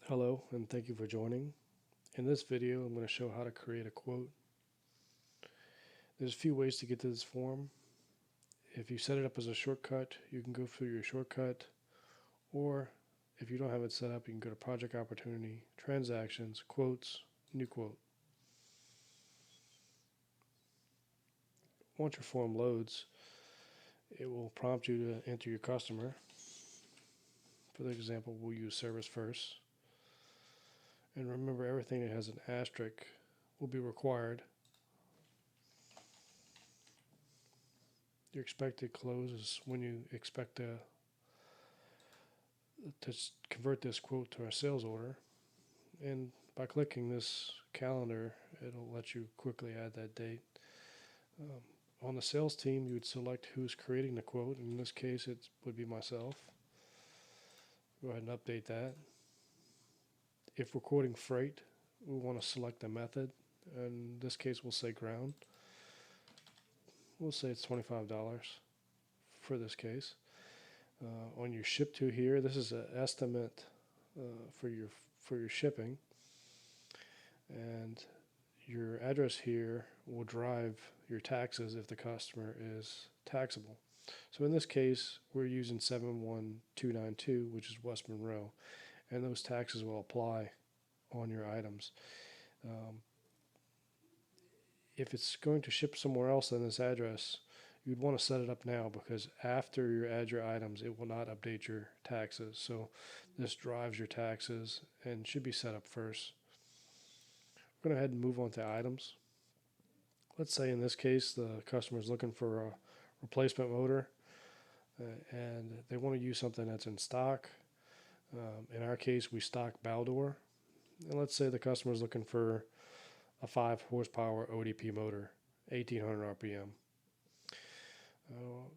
Hello, and thank you for joining. In this video, I'm going to show how to create a quote. There's a few ways to get to this form. If you set it up as a shortcut, you can go through your shortcut, or if you don't have it set up, you can go to Project Opportunity, Transactions, Quotes, New Quote. Once your form loads, it will prompt you to enter your customer. For the example, we'll use Service First. And remember, everything that has an asterisk will be required. Your expected close is when you expect to convert this quote to a sales order. And by clicking this calendar, it'll let you quickly add that date. On the sales team, you would select who's creating the quote. In this case, it would be myself. Go ahead and update that. If we're quoting freight, we want to select the method. In this case, we'll say ground. We'll say it's $25 for this case. On your ship to here, this is an estimate for your shipping, and your address here will drive your taxes if the customer is taxable. So in this case, we're using 71292, which is West Monroe, and those taxes will apply on your items. If it's going to ship somewhere else than this address, you'd want to set it up now, because after you add your items, it will not update your taxes. So this drives your taxes and should be set up first. We're going to go ahead and move on to items. Let's say in this case the customer is looking for a replacement motor and they want to use something that's in stock. In our case, we stock Baldor. And let's say the customer is looking for a 5 horsepower ODP motor, 1800 RPM.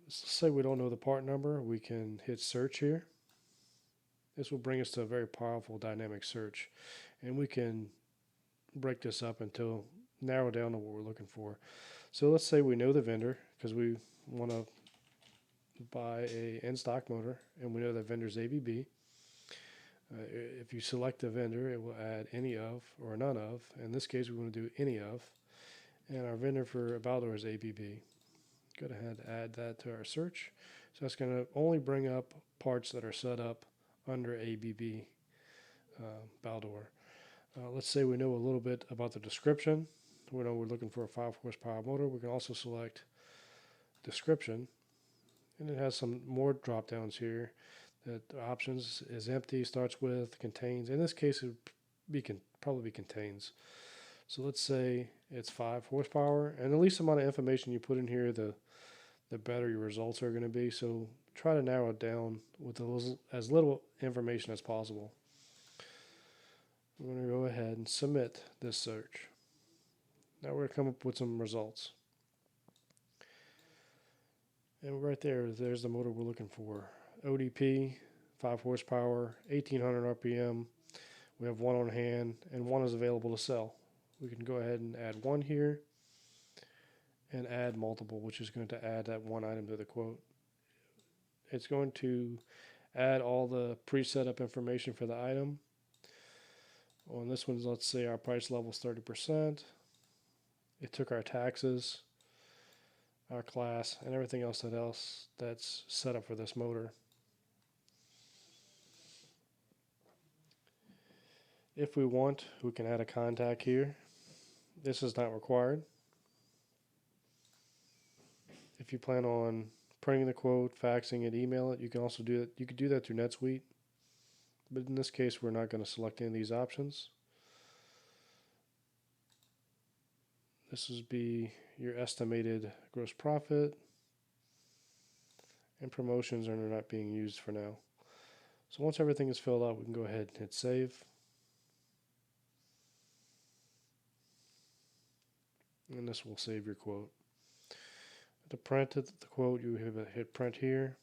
Let's say we don't know the part number, we can hit search here. This will bring us to a very powerful dynamic search, and we can break this up until narrow down to what we're looking for. So let's say we know the vendor because we want to buy a in-stock motor, and we know that vendor's ABB. If you select the vendor, it will add any of or none of. In this case, we want to do any of, and our vendor for Baldor is ABB. Go ahead and add that to our search. So that's going to only bring up parts that are set up under ABB Baldor. Let's say we know a little bit about the description. We know we're looking for a 5 horsepower motor. We can also select description, and it has some more drop downs here. That options is empty, starts with, contains. In this case, it would probably be contains. So let's say it's 5 horsepower, and the least amount of information you put in here, the better your results are going to be. So try to narrow it down with as little information as possible. We're going to go ahead and submit this search. Now we're going to come up with some results. And right there's the motor we're looking for. ODP, 5 horsepower, 1800 RPM. We have one on hand, and one is available to sell. We can go ahead and add one here and add multiple, which is going to add that one item to the quote. It's going to add all the pre-set up information for the item. On this one, let's say our price level is 30%. It took our taxes, our class, and everything else that's set up for this motor. If we want, we can add a contact here. This is not required. If you plan on printing the quote, faxing it, email it, you can also do it. You could do that through NetSuite, but in this case, we're not going to select any of these options. This would be your estimated gross profit, and promotions are not being used for now. So once everything is filled out, we can go ahead and hit save. And this will save your quote. To print the quote, you hit print here.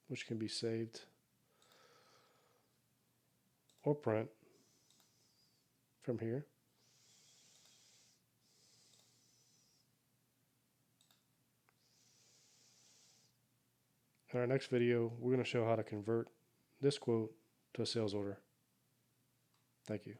Which can be saved or print from here. In our next video, we're going to show how to convert this quote to a sales order. Thank you.